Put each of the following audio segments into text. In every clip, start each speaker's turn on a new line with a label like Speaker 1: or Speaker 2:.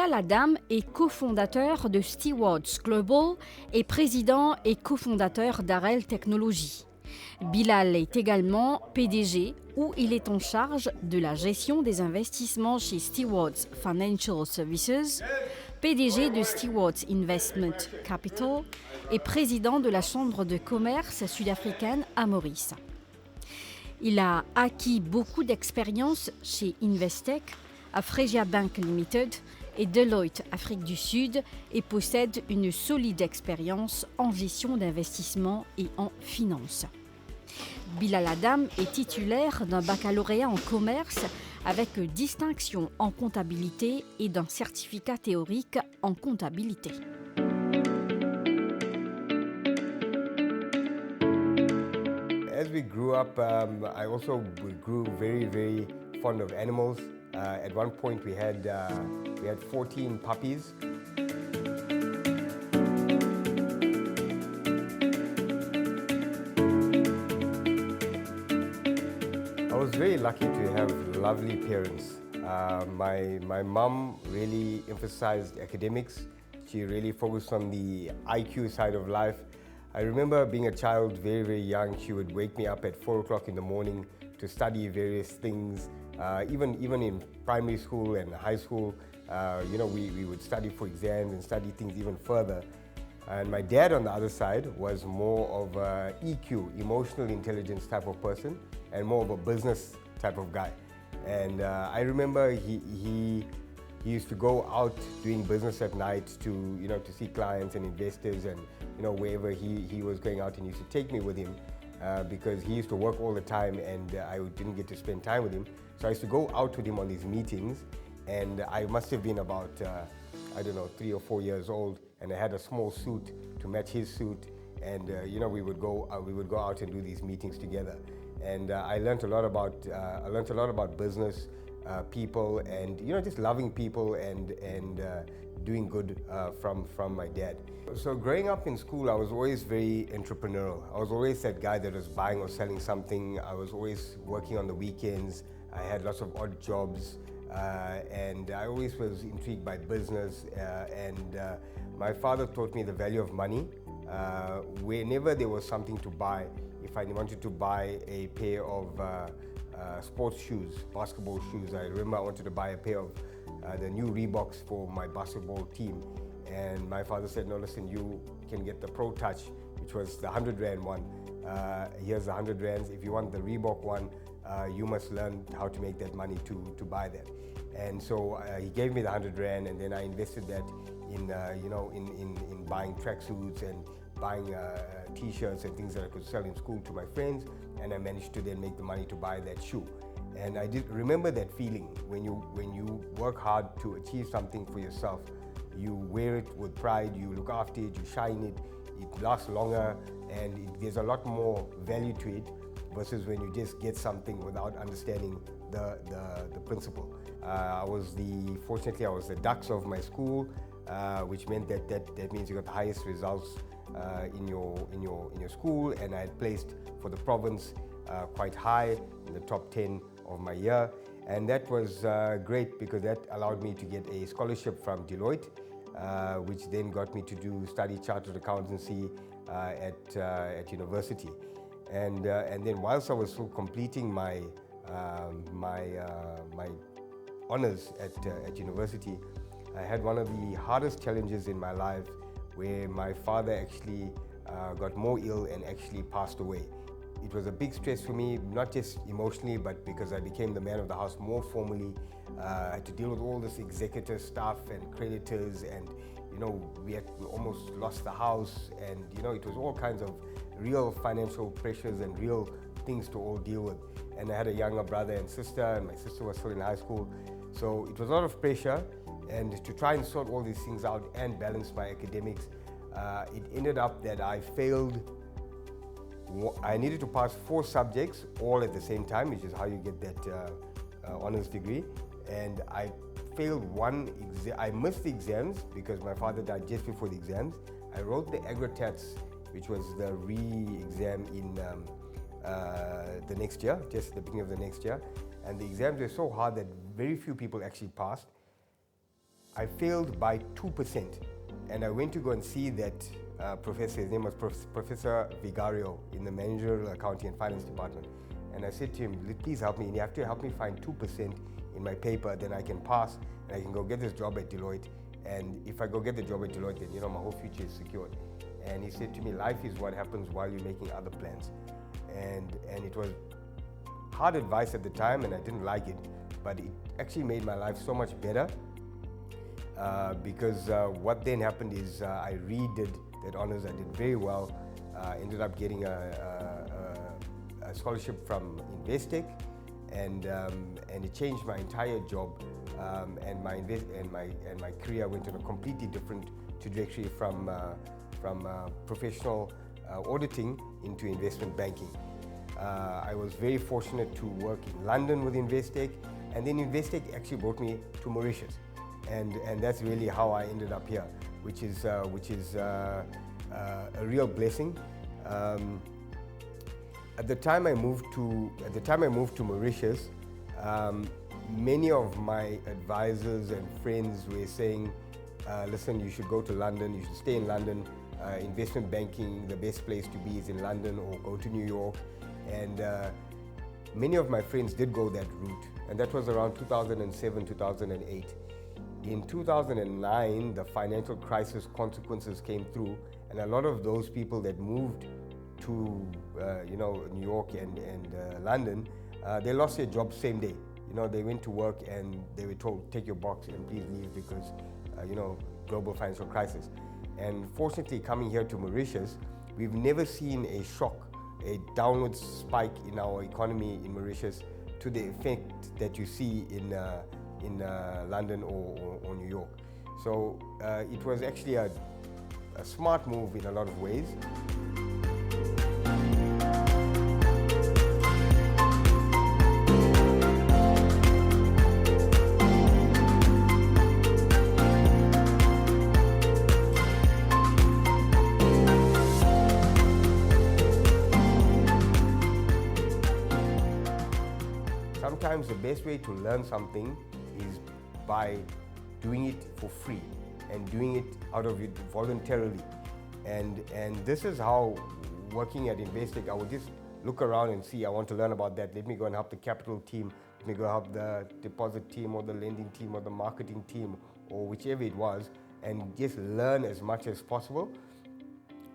Speaker 1: Bilal Adam est cofondateur de Stewards Global et président et cofondateur d'Arel Technologies. Bilal est également PDG où il est en charge de la gestion des investissements chez Stewards Financial Services, PDG de Stewards Investment Capital et président de la Chambre de commerce sud-africaine à Maurice. Il a acquis beaucoup d'expérience chez Investec, Afresia Bank Limited et Deloitte Afrique du Sud et possède une solide expérience en gestion d'investissement et en finance. Bilal Adam est titulaire d'un baccalauréat en commerce avec distinction en comptabilité et d'un certificat théorique en comptabilité.
Speaker 2: As we grew up, I also grew very, very fond of animals. At one point, we had 14 puppies. I was very lucky to have lovely parents. My mom really emphasized academics. She really focused on the IQ side of life. I remember being a child, very, very young, she would wake me up at 4 o'clock in the morning to study various things. Even in primary school and high school, we would study for exams and study things even further. And my dad, on the other side, was more of a EQ, emotional intelligence type of person, and more of a business type of guy. And I remember he used to go out doing business at night to see clients and investors, and wherever he was going out, and he used to take me with him because he used to work all the time and I didn't get to spend time with him. So I used to go out with him on these meetings, and I must have been about 3 or 4 years old, and I had a small suit to match his suit, and we would go out and do these meetings together. And I learned a lot about business, people, and just loving people and doing good from my dad. So growing up in school, I was always very entrepreneurial. I was always that guy that was buying or selling something. I was always working on the weekends. I had lots of odd jobs, and I always was intrigued by business. And my father taught me the value of money. Whenever there was something to buy, if I wanted to buy a pair of sports shoes, basketball shoes. I remember I wanted to buy a pair of the new Reeboks for my basketball team. And my father said, no, listen, you can get the Pro Touch, which was the 100 Rand one. Here's the 100 Rands. If you want the Reebok one, you must learn how to make that money to buy that. And so he gave me the 100 Rand, and then I invested that in buying tracksuits and buying t-shirts and things that I could sell in school to my friends, and I managed to then make the money to buy that shoe. And I did remember that feeling when you work hard to achieve something for yourself. You wear it with pride, you look after it, you shine it, it lasts longer, and there's a lot more value to it versus when you just get something without understanding the principle. Fortunately, I was the dux of my school, which meant that means you got the highest results in your school, and I had placed for the province quite high in the top 10 of my year, and that was great because that allowed me to get a scholarship from Deloitte, which then got me to study chartered accountancy at university, and then whilst I was still completing my honors at university, I had one of the hardest challenges in my life, where my father actually got more ill and actually passed away. It was a big stress for me, not just emotionally, but because I became the man of the house more formally. I had to deal with all this executive stuff and creditors, and we almost lost the house, and it was all kinds of real financial pressures and real things to all deal with. And I had a younger brother and sister, and my sister was still in high school, so it was a lot of pressure. And to try and sort all these things out and balance my academics, it ended up that I failed. I needed to pass 4 subjects all at the same time, which is how you get that honors degree. And I failed one exam. I missed the exams because my father died just before the exams. I wrote the agrotats, which was the re-exam in the next year, just at the beginning of the next year. And the exams were so hard that very few people actually passed. I failed by 2%. And I went to go and see that professor. His name was Professor Vigario in the managerial accounting and finance department. And I said to him, please help me. And you have to help me find 2% in my paper, then I can pass and I can go get this job at Deloitte. And if I go get the job at Deloitte, then my whole future is secured. And he said to me, life is what happens while you're making other plans. And it was hard advice at the time, and I didn't like it, but it actually made my life so much better because what then happened is I redid that honors. I did very well. Ended up getting a scholarship from Investec, and it changed my entire job, and my career went in a completely different trajectory from professional auditing into investment banking. I was very fortunate to work in London with Investec, and then Investec actually brought me to Mauritius, and that's really how I ended up here, which is a real blessing. At the time I moved to Mauritius, many of my advisors and friends were saying, listen, you should go to London, you should stay in London. Investment banking, the best place to be is in London, or go to New York. And many of my friends did go that route, and that was around 2007, 2008. In 2009, the financial crisis consequences came through, and a lot of those people that moved to New York and London, they lost their jobs same day. They went to work and they were told, take your box and please leave because global financial crisis. And fortunately, coming here to Mauritius, we've never seen a shock, a downward spike in our economy in Mauritius to the effect that you see in London or New York. So it was actually a smart move in a lot of ways. Sometimes the best way to learn something is by doing it for free and doing it out of it voluntarily. And this is how, working at Investec, I would just look around and see, I want to learn about that. Let me go and help the capital team. Let me go help the deposit team or the lending team or the marketing team or whichever it was, and just learn as much as possible.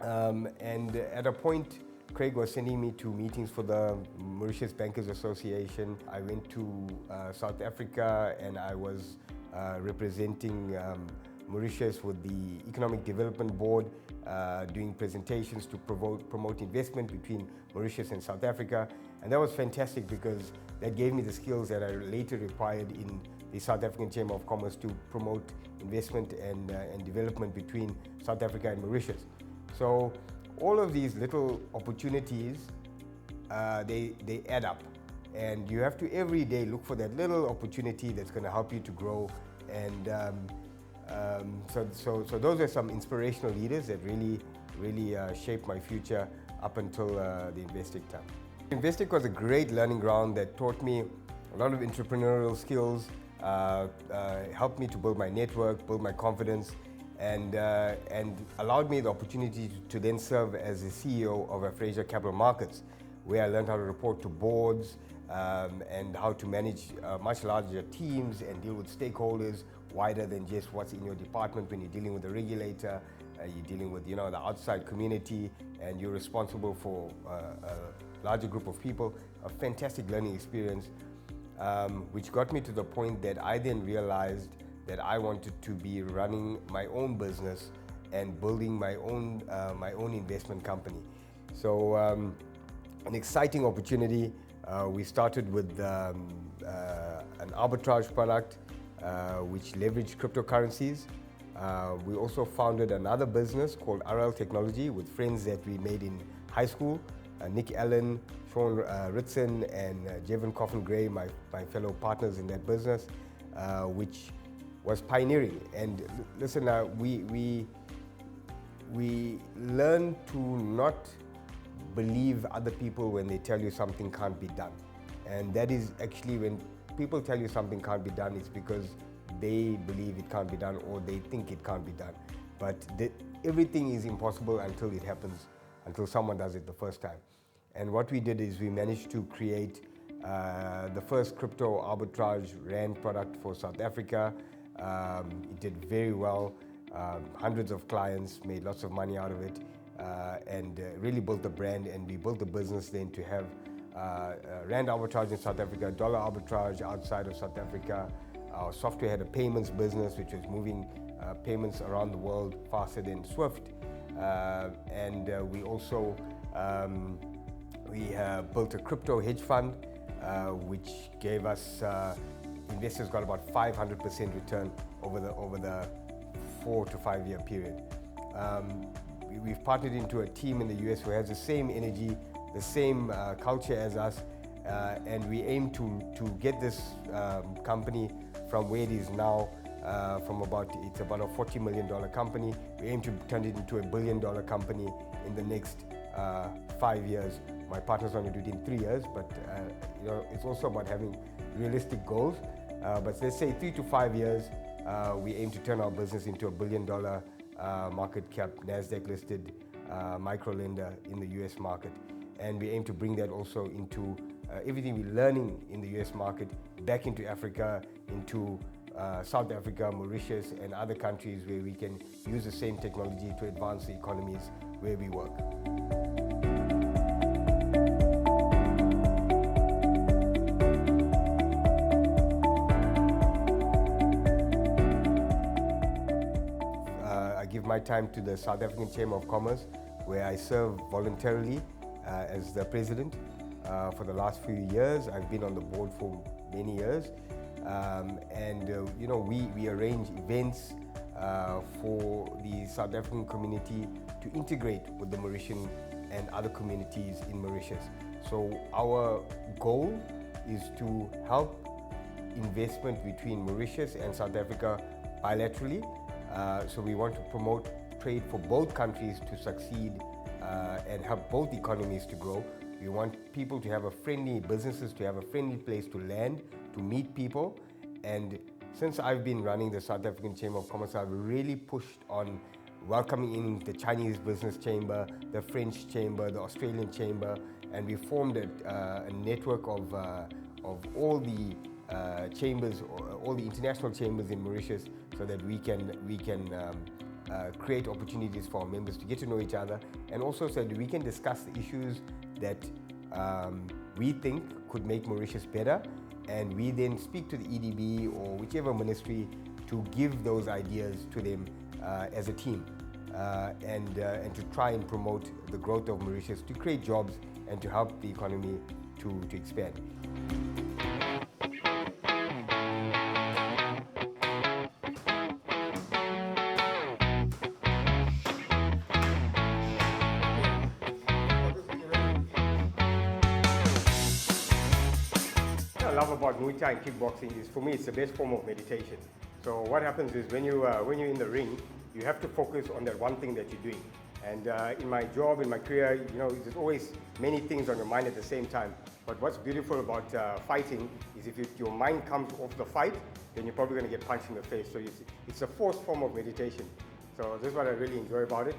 Speaker 2: And at a point, Craig was sending me to meetings for the Mauritius Bankers Association. I went to South Africa, and I was representing Mauritius with the Economic Development Board, doing presentations to promote investment between Mauritius and South Africa. And that was fantastic because that gave me the skills that I later required in the South African Chamber of Commerce to promote investment and development between South Africa and Mauritius. So all of these little opportunities, they add up. And you have to every day look for that little opportunity that's going to help you to grow. And so those are some inspirational leaders that really shaped my future up until the Investec time. Investec was a great learning ground that taught me a lot of entrepreneurial skills, helped me to build my network, build my confidence, and allowed me the opportunity to then serve as the CEO of Fraser Capital Markets, where I learned how to report to boards and how to manage much larger teams and deal with stakeholders wider than just what's in your department. When you're dealing with the regulator, you're dealing with the outside community, and you're responsible for a larger group of people. A fantastic learning experience, which got me to the point that I then realized that I wanted to be running my own business and building my own investment company. So an exciting opportunity. We started with an arbitrage product which leveraged cryptocurrencies. We also founded another business called RL Technology with friends that we made in high school, Nick Allen, Sean Ritson, and Jevon Coffin-Gray, my fellow partners in that business, which was pioneering. And listen, we learn to not believe other people when they tell you something can't be done. And that is actually, when people tell you something can't be done, it's because they believe it can't be done or they think it can't be done. But everything is impossible until it happens, until someone does it the first time. And what we did is we managed to create the first crypto arbitrage RAND product for South Africa. It did very well. Hundreds of clients made lots of money out of it, and really built the brand, and we built the business then to have RAND arbitrage in South Africa, dollar arbitrage outside of South Africa. Our software had a payments business which was moving payments around the world faster than Swift, and we also built a crypto hedge fund which gave us investors got about 500% return over the 4 to 5 year period. We've partnered into a team in the US who has the same energy, the same culture as us, and we aim to get this company from where it is now, it's about a $40 million company. We aim to turn it into $1 billion company in the next 5 years. My partners want to do it in 3 years, but it's also about having realistic goals. But let's say 3 to 5 years, we aim to turn our business into $1 billion market cap, NASDAQ listed micro lender in the US market. And we aim to bring that also into everything we're learning in the US market back into Africa, into South Africa, Mauritius, and other countries where we can use the same technology to advance the economies where we work. I give my time to the South African Chamber of Commerce, where I serve voluntarily as the president for the last few years. I've been on the board for many years, we arrange events for the South African community to integrate with the Mauritian and other communities in Mauritius. So our goal is to help investment between Mauritius and South Africa bilaterally. So we want to promote trade for both countries to succeed and help both economies to grow. We want people to have businesses to have a friendly place to land, to meet people. And since I've been running the South African Chamber of Commerce, I've really pushed on welcoming in the Chinese Business Chamber, the French Chamber, the Australian Chamber, and we formed a network of all the chambers, all the international chambers in Mauritius, so that we can create opportunities for our members to get to know each other, and also so that we can discuss the issues that we think could make Mauritius better, and we then speak to the EDB or whichever ministry to give those ideas to them as a team, and to try and promote the growth of Mauritius, to create jobs and to help the economy to expand. What I love about Muay Thai and kickboxing is, for me, it's the best form of meditation. So what happens is when you're in the ring, you have to focus on that one thing that you're doing. And in my job, in my career, there's always many things on your mind at the same time. But what's beautiful about fighting is if your mind comes off the fight, then you're probably going to get punched in the face. So it's a forced form of meditation. So this is what I really enjoy about it.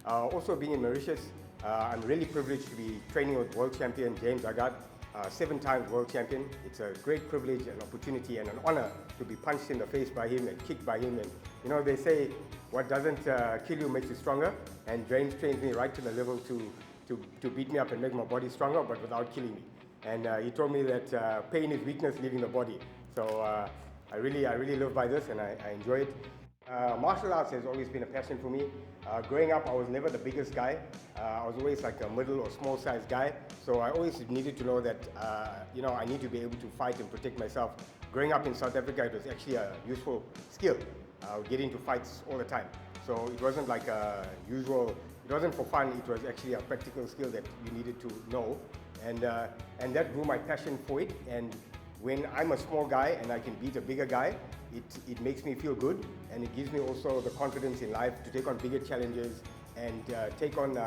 Speaker 2: Also being in Mauritius, I'm really privileged to be training with world champion James Agat, 7-time world champion. It's a great privilege and opportunity and an honor to be punched in the face by him and kicked by him. And they say what doesn't kill you makes you stronger, and James trains me right to the level to beat me up and make my body stronger, but without killing me. And he told me that pain is weakness leaving the body. So I really live by this, and I enjoy it. Martial arts has always been a passion for me. Growing up, I was never the biggest guy. I was always like a middle or small sized guy. So I always needed to know that, I need to be able to fight and protect myself. Growing up in South Africa, it was actually a useful skill. I would get into fights all the time. So it wasn't like a usual, it wasn't for fun, it was actually a practical skill that you needed to know. And that grew my passion for it. And when I'm a small guy and I can beat a bigger guy, it makes me feel good, and it gives me also the confidence in life to take on bigger challenges and take on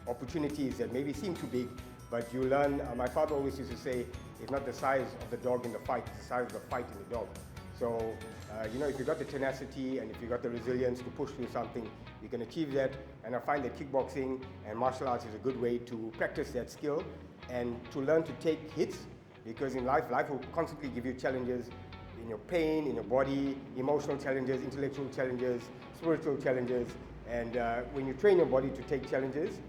Speaker 2: opportunities that maybe seem too big, but you learn. My father always used to say, it's not the size of the dog in the fight, it's the size of the fight in the dog. So, if you've got the tenacity and if you've got the resilience to push through something, you can achieve that. And I find that kickboxing and martial arts is a good way to practice that skill and to learn to take hits, because in life will constantly give you challenges in your pain, in your body, emotional challenges, intellectual challenges, spiritual challenges. And when you train your body to take challenges,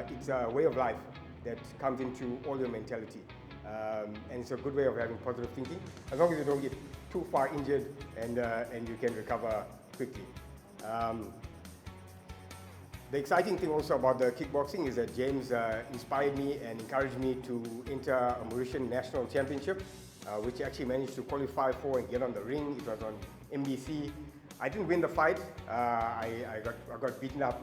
Speaker 2: it's a way of life that comes into all your mentality. And it's a good way of having positive thinking, as long as you don't get too far injured and you can recover quickly. The exciting thing also about the kickboxing is that James inspired me and encouraged me to enter a Mauritian National Championship, which I actually managed to qualify for and get on the ring. It was on MBC. I didn't win the fight. I got beaten up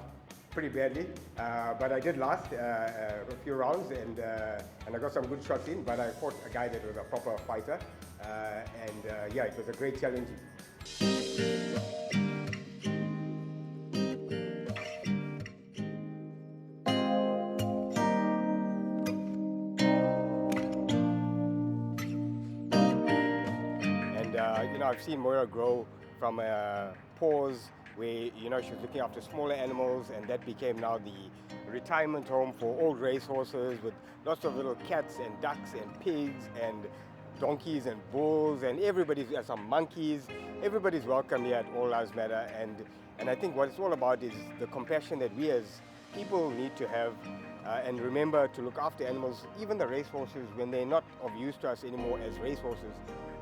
Speaker 2: pretty badly, but I did last a few rounds and I got some good shots in, but I fought a guy that was a proper fighter, and it was a great challenge. And I've seen Moira grow from a pause where she was looking after smaller animals, and that became now the retirement home for old racehorses with lots of little cats and ducks and pigs and donkeys and bulls and some monkeys. Everybody's welcome here at All Lives Matter, and I think what it's all about is the compassion that we as people need to have and remember to look after animals. Even the racehorses, when they're not of use to us anymore as racehorses,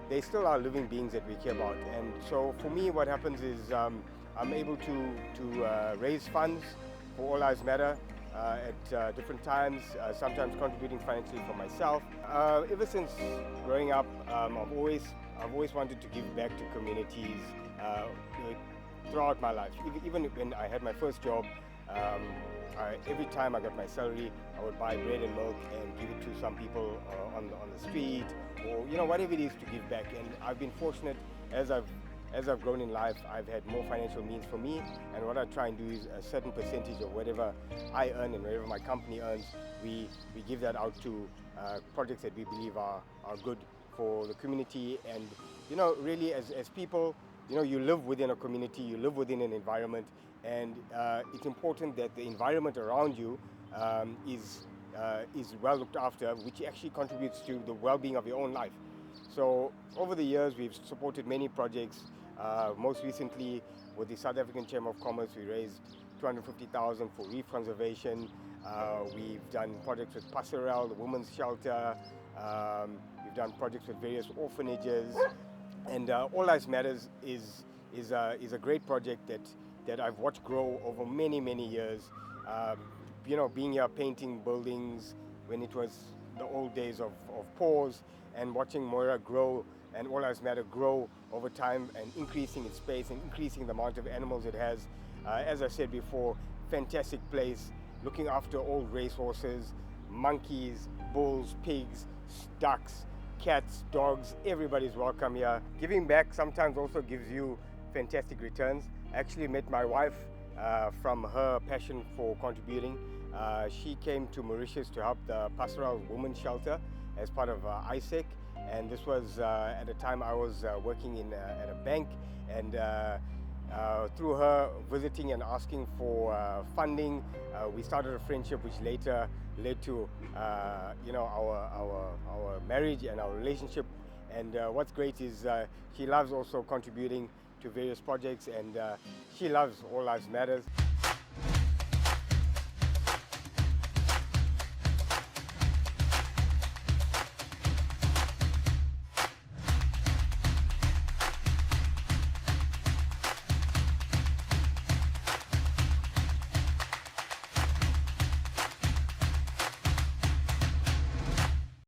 Speaker 2: they still are living beings that we care about. And so for me, what happens is I'm able to raise funds for All Lives Matter at different times, sometimes contributing financially for myself. Ever since growing up, I've always wanted to give back to communities throughout my life. Even when I had my first job, every time I got my salary, I would buy bread and milk and give it to some people on the street, or whatever it is to give back. And I've been fortunate as I've grown in life. I've had more financial means for me, and what I try and do is a certain percentage of whatever I earn and whatever my company earns, we give that out to projects that we believe are good for the community. And really as people, you live within a community, you live within an environment, and it's important that the environment around you is well looked after, which actually contributes to the well-being of your own life. So over the years, we've supported many projects. Most recently, with the South African Chamber of Commerce, we raised 250,000 for reef conservation. We've done projects with Passerelle, the women's shelter. We've done projects with various orphanages. And All Lives Matters is a great project that I've watched grow over many, many years. Being here painting buildings when it was the old days of pause, and watching Moira grow and All Lives Matter grow over time and increasing its space and increasing the amount of animals it has. As I said before, fantastic place, looking after old racehorses, monkeys, bulls, pigs, ducks, cats, dogs, everybody's welcome here. Giving back sometimes also gives you fantastic returns. I actually met my wife from her passion for contributing. She came to Mauritius to help the Passerelle Women's Shelter as part of ISEC, and this was at a time I was working at a bank, and through her visiting and asking for funding, we started a friendship which later led to our marriage and our relationship. And what's great is she loves also contributing to various projects, and she loves All Lives Matters.